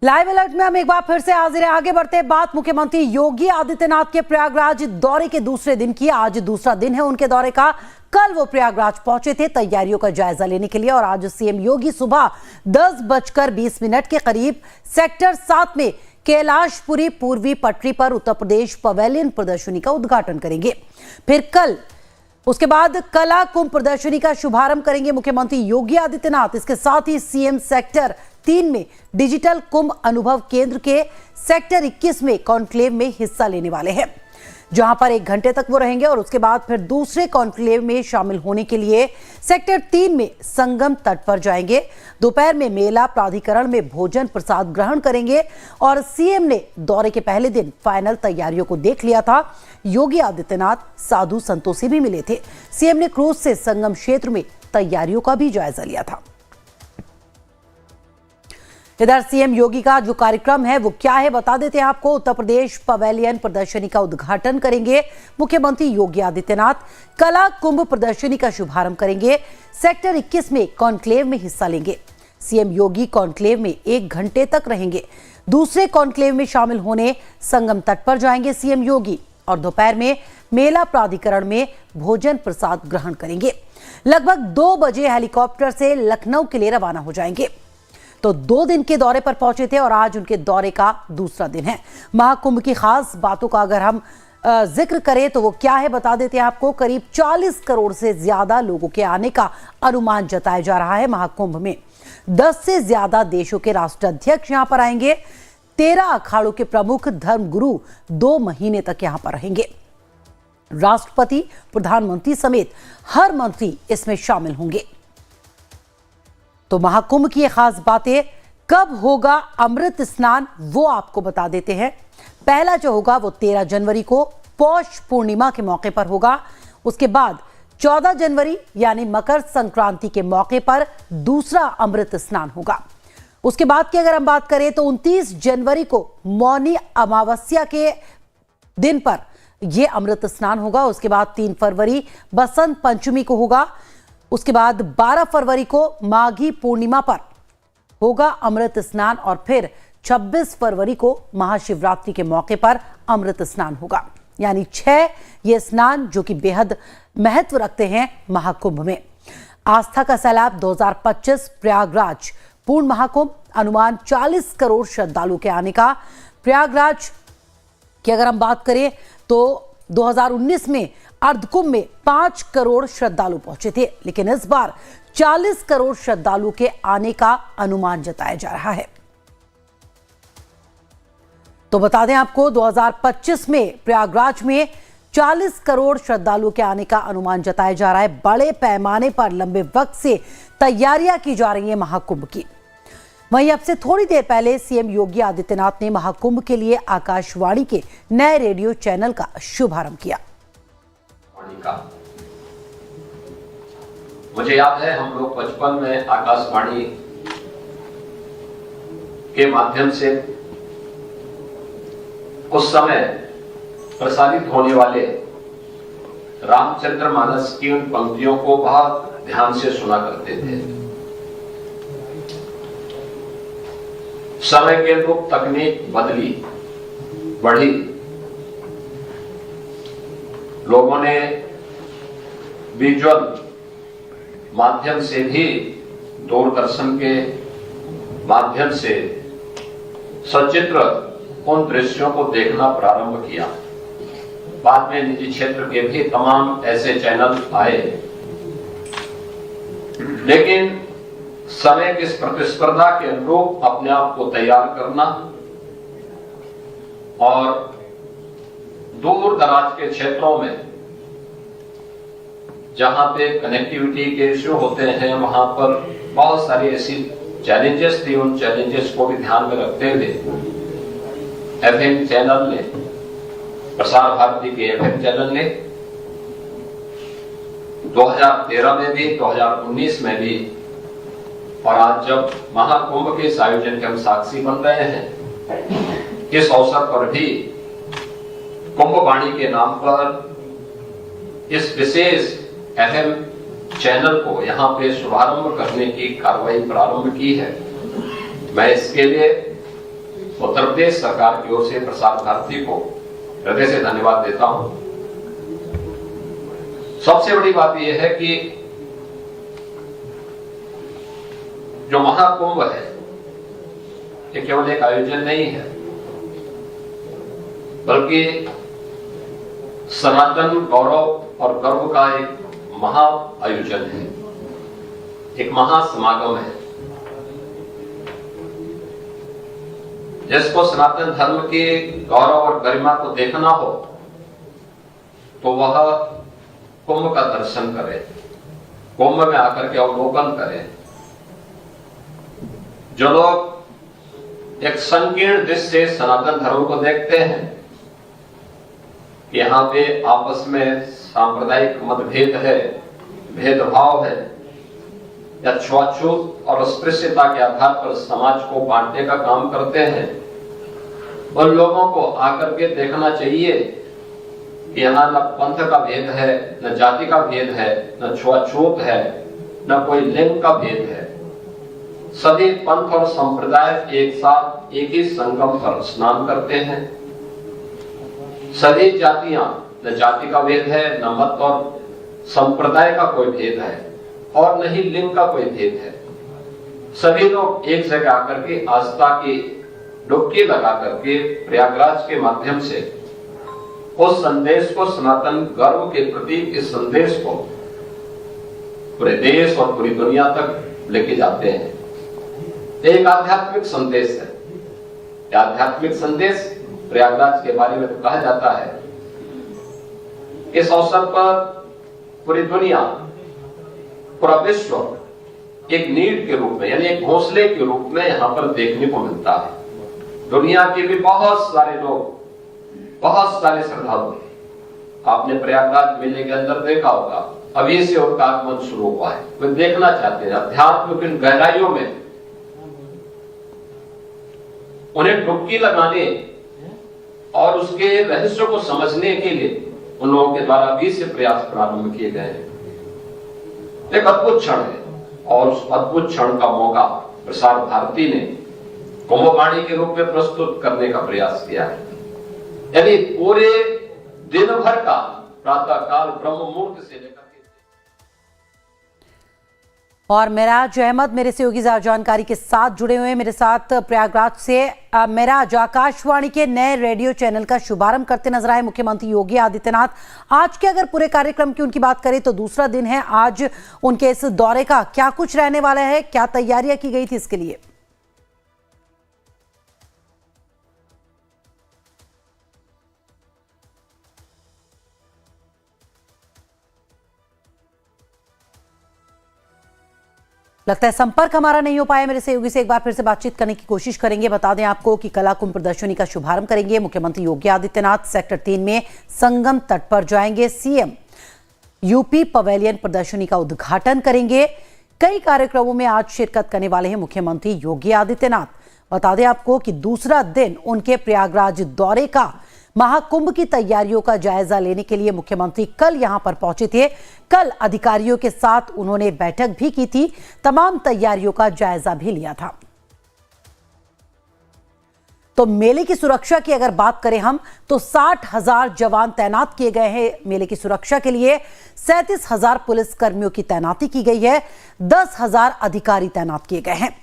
Live alert में हम एक बार फिर से हाजिर हैं। आगे बढ़ते हैं, बात मुख्यमंत्री योगी आदित्यनाथ के प्रयागराज दौरे के दूसरे दिन की। आज दूसरा दिन है उनके दौरे का। कल वो प्रयागराज पहुंचे थे तैयारियों का जायजा लेने के लिए और आज सीएम योगी सुबह 10:20 के करीब सेक्टर 7 में कैलाशपुरी पूर्वी पटरी पर उत्तर प्रदेश पवेलियन प्रदर्शनी का उद्घाटन करेंगे। फिर कल उसके बाद कला कुंभ प्रदर्शनी का शुभारंभ करेंगे मुख्यमंत्री योगी आदित्यनाथ। इसके साथ ही सीएम सेक्टर 3 में डिजिटल कुंभ अनुभव केंद्र के सेक्टर 21 में कॉन्क्लेव में हिस्सा लेने वाले हैं, जहां पर 1 घंटे तक वो रहेंगे और उसके बाद फिर दूसरे कॉन्क्लेव में शामिल होने के लिए सेक्टर 3 में संगम तट पर जाएंगे। दोपहर में मेला प्राधिकरण में भोजन प्रसाद ग्रहण करेंगे और सीएम ने दौरे के पहले दिन फाइनल तैयारियों को देख लिया था। योगी आदित्यनाथ साधु संतों से भी मिले थे। सीएम ने क्रूज से संगम क्षेत्र में तैयारियों का भी जायजा लिया था। इधर सीएम योगी का जो कार्यक्रम है वो क्या है बता देते हैं आपको। उत्तर प्रदेश पवेलियन प्रदर्शनी का उद्घाटन करेंगे मुख्यमंत्री योगी आदित्यनाथ। कला कुंभ प्रदर्शनी का शुभारंभ करेंगे। सेक्टर 21 में कॉन्क्लेव में हिस्सा लेंगे। सीएम योगी कॉन्क्लेव में 1 घंटे तक रहेंगे। दूसरे कॉन्क्लेव में शामिल होने संगम तट पर जाएंगे सीएम योगी और दोपहर में मेला प्राधिकरण में भोजन प्रसाद ग्रहण करेंगे। लगभग 2 बजे हेलीकॉप्टर से लखनऊ के लिए रवाना हो जाएंगे। तो 2 दिन के दौरे पर पहुंचे थे और आज उनके दौरे का दूसरा दिन है। महाकुंभ की खास बातों का अगर हम जिक्र करें तो वो क्या है बता देते हैं आपको। करीब 40 करोड़ से ज्यादा लोगों के आने का अनुमान जताया जा रहा है। महाकुंभ में 10 से ज्यादा देशों के राष्ट्राध्यक्ष यहां पर आएंगे। 13 अखाड़ों के प्रमुख धर्मगुरु 2 महीने तक यहां पर रहेंगे। राष्ट्रपति, प्रधानमंत्री समेत हर मंत्री इसमें शामिल होंगे। तो महाकुंभ की ये खास बातें, कब होगा अमृत स्नान वो आपको बता देते हैं। पहला जो होगा वो 13 जनवरी को पौष पूर्णिमा के मौके पर होगा। उसके बाद 14 जनवरी यानी मकर संक्रांति के मौके पर दूसरा अमृत स्नान होगा। उसके बाद की अगर हम बात करें तो 29 जनवरी को मौनी अमावस्या के दिन पर यह अमृत स्नान होगा। उसके बाद 3 फरवरी बसंत पंचमी को होगा। उसके बाद 12 फरवरी को माघी पूर्णिमा पर होगा अमृत स्नान और फिर 26 फरवरी को महाशिवरात्रि के मौके पर अमृत स्नान होगा। यानी 6 ये स्नान जो कि बेहद महत्व रखते हैं महाकुंभ में। आस्था का सैलाब 2025 प्रयागराज पूर्ण महाकुंभ, अनुमान 40 करोड़ श्रद्धालु के आने का। प्रयागराज की अगर हम बात करें तो 2019 में अर्धकुंभ में 5 करोड़ श्रद्धालु पहुंचे थे, लेकिन इस बार 40 करोड़ श्रद्धालु के आने का अनुमान जताया जा रहा है। तो बता दें आपको 2025 में प्रयागराज में 40 करोड़ श्रद्धालु के आने का अनुमान जताया जा रहा है। बड़े पैमाने पर लंबे वक्त से तैयारियां की जा रही है महाकुंभ की। वहीं अब से थोड़ी देर पहले सीएम योगी आदित्यनाथ ने महाकुंभ के लिए आकाशवाणी के नए रेडियो चैनल का शुभारंभ किया। मुझे याद है हम लोग बचपन में आकाशवाणी के माध्यम से उस समय प्रसारित होने वाले रामचरितमानस की उन पंक्तियों को बहुत ध्यान से सुना करते थे। समय के अनुरूप तकनीक बदली, बढ़ी, लोगों ने विजुअल माध्यम से भी, दूरदर्शन के माध्यम से सचित्र उन दृश्यों को देखना प्रारंभ किया। बाद में निजी क्षेत्र के भी तमाम ऐसे चैनल आए, लेकिन समय की इस प्रतिस्पर्धा के अनुरूप अपने आप को तैयार करना और दूर दराज के क्षेत्रों में जहां पे कनेक्टिविटी के इश्यू होते हैं वहां पर बहुत सारी ऐसी चैलेंजेस थी। उन चैलेंजेस को भी ध्यान में रखते हुए एफएम चैनल ने, प्रसार भारती के एफएम चैनल ने 2013 में भी, 2019 में भी और आज जब महाकुंभ के इस आयोजन के हम साक्षी बन रहे हैं, इस अवसर पर भी कुंभवाणी के नाम पर इस विशेष एफएम चैनल को यहाँ पे शुभारंभ करने की कार्रवाई प्रारंभ की है। मैं इसके लिए उत्तर प्रदेश सरकार की ओर से प्रसार भारती को हृदय से धन्यवाद देता हूं। सबसे बड़ी बात यह है कि जो महाकुंभ है ये केवल एक आयोजन नहीं है, बल्कि सनातन गौरव और गर्व का एक महा आयोजन है, एक महासमागम है। जिसको सनातन धर्म के गौरव और गरिमा को देखना हो तो वह कुंभ का दर्शन करे, कुंभ में आकर के अवलोकन करे। जो लोग एक संकीर्ण दृष्टि से सनातन धर्म को देखते हैं, यहाँ पे आपस में सांप्रदायिक मतभेद है, भेदभाव है या छुआछूत और अस्पृश्यता के आधार पर समाज को बांटने का काम करते हैं, उन लोगों को आकर के देखना चाहिए कि यहाँ न पंथ का भेद है, न जाति का भेद है, न छुआछूत है, न कोई लिंग का भेद है। सभी पंथ और संप्रदाय एक साथ एक ही संगम पर स्नान करते हैं। सभी जातियां, न जाति का भेद है, न मत और संप्रदाय का कोई भेद है और न ही लिंग का कोई भेद है। सभी लोग एक जगह आकर के आस्था की डुबकी लगा करके प्रयागराज के माध्यम से उस संदेश को, सनातन गर्व के प्रतीक इस संदेश को पूरे देश और पूरी दुनिया तक लेके जाते हैं। एक आध्यात्मिक संदेश है। आध्यात्मिक संदेश प्रयागराज के बारे में तो कहा जाता है। इस अवसर पर पूरी दुनिया, पूरा विश्व एक नीड के रूप में, यानी एक घोंसले के रूप में यहाँ पर देखने को मिलता है। दुनिया के भी बहुत सारे लोग, बहुत सारे श्रद्धालु, आपने प्रयागराज मेले के अंदर देखा होगा, अभी से उनका आगमन शुरू हुआ है। वे देखना चाहते हैं अध्यात्म की गहराइयों में, उन्हें डुबकी लगाने और उसके रहस्य को समझने के लिए उन लोगों के द्वारा भी से प्रयास प्रारंभ किए गए हैं। एक अद्भुत क्षण है और उस अद्भुत क्षण का मौका प्रसार भारती ने कुंभवाणी के रूप में प्रस्तुत करने का प्रयास किया है। यानी पूरे दिन भर का प्रातः काल ब्रह्म मुहूर्त से लेकर और मेराज अहमद मेरे सहयोगी जानकारी के साथ जुड़े हुए हैं। मेरे साथ प्रयागराज से मेराज, आकाशवाणी के नए रेडियो चैनल का शुभारंभ करते नजर आए मुख्यमंत्री योगी आदित्यनाथ। आज के अगर पूरे कार्यक्रम की उनकी बात करें तो दूसरा दिन है आज उनके इस दौरे का, क्या कुछ रहने वाला है, क्या तैयारियां की गई थी इसके लिए? लगता है संपर्क हमारा नहीं हो पाया मेरे सहयोगी से, एक बार फिर से बातचीत करने की कोशिश करेंगे। बता दें आपको कि कला कुंभ प्रदर्शनी का शुभारंभ करेंगे मुख्यमंत्री योगी आदित्यनाथ। सेक्टर 3 में संगम तट पर जाएंगे सीएम, यूपी पवेलियन प्रदर्शनी का उद्घाटन करेंगे। कई कार्यक्रमों में आज शिरकत करने वाले हैं मुख्यमंत्री योगी आदित्यनाथ। बता दें आपको कि दूसरा दिन उनके प्रयागराज दौरे का, महाकुंभ की तैयारियों का जायजा लेने के लिए मुख्यमंत्री कल यहां पर पहुंचे थे। कल अधिकारियों के साथ उन्होंने बैठक भी की थी, तमाम तैयारियों का जायजा भी लिया था। तो मेले की सुरक्षा की अगर बात करें हम तो 60,000 जवान तैनात किए गए हैं मेले की सुरक्षा के लिए। 37,000 पुलिस कर्मियों की तैनाती की गई है। 10,000 अधिकारी तैनात किए गए हैं।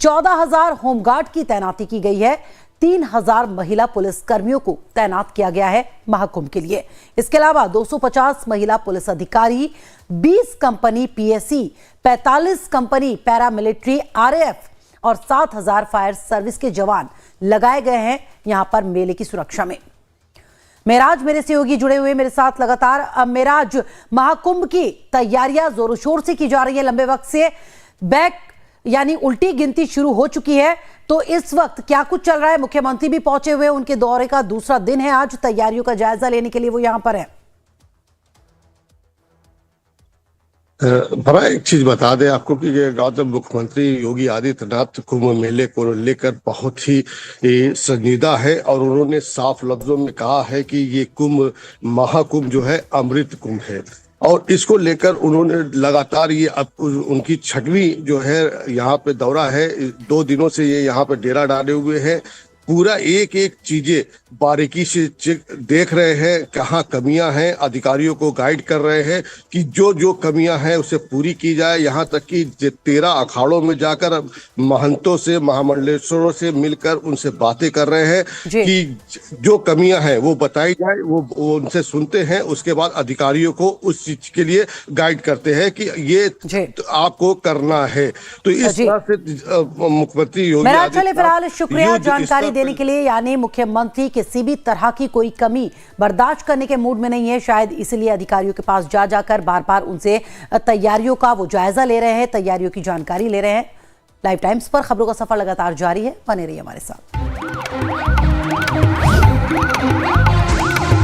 14,000 होमगार्ड की तैनाती की गई है। 3,000 महिला पुलिस कर्मियों को तैनात किया गया है महाकुंभ के लिए। इसके अलावा 250 महिला पुलिस अधिकारी, 20 company PSC, 45 company paramilitary RAF और 7,000 फायर सर्विस के जवान लगाए गए हैं यहां पर मेले की सुरक्षा में। मेराज मेरे सहयोगी जुड़े हुए मेरे साथ लगातार। मेराज, महाकुंभ की तैयारियां जोरों शोर से की जा रही है लंबे वक्त से। बैक यानी उल्टी गिनती शुरू हो चुकी है, तो इस वक्त क्या कुछ चल रहा है? मुख्यमंत्री भी पहुंचे हुए, उनके दौरे का दूसरा दिन है आज, तैयारियों का जायजा लेने के लिए वो यहां पर है। भरा एक चीज बता दें आपको कि गौतम मुख्यमंत्री योगी आदित्यनाथ कुंभ मेले को लेकर बहुत ही संजीदा है और उन्होंने साफ लफ्जों में कहा है कि ये कुंभ, महाकुंभ जो है अमृत कुंभ है और इसको लेकर उन्होंने लगातार ये अब उनकी 6वीं जो है यहाँ पे दौरा है। 2 दिनों से ये यहाँ पे डेरा डाले हुए हैं पूरा एक एक चीजें बारीकी से देख रहे हैं, कहाँ कमियां हैं, अधिकारियों को गाइड कर रहे हैं कि जो जो कमियां हैं उसे पूरी की जाए। यहाँ तक कि 13 अखाड़ों में जाकर महंतों से, महामंडलेश्वरों से मिलकर उनसे बातें कर रहे हैं कि जो कमियां हैं वो बताई जाए, वो उनसे सुनते हैं, उसके बाद अधिकारियों को उस चीज के लिए गाइड करते हैं कि ये आपको करना है। तो इस तरह से मुख्यमंत्री योगी आदित्यनाथ, फिलहाल शुक्रिया जानकारी देने के लिए। यानी मुख्यमंत्री किसी भी तरह की कोई कमी बर्दाश्त करने के मूड में नहीं है, शायद इसलिए अधिकारियों के पास जाकर बार बार उनसे तैयारियों का वो जायजा ले रहे हैं, तैयारियों की जानकारी ले रहे हैं। लाइव टाइम्स पर खबरों का सफर लगातार जारी है, बने रहिए हमारे साथ।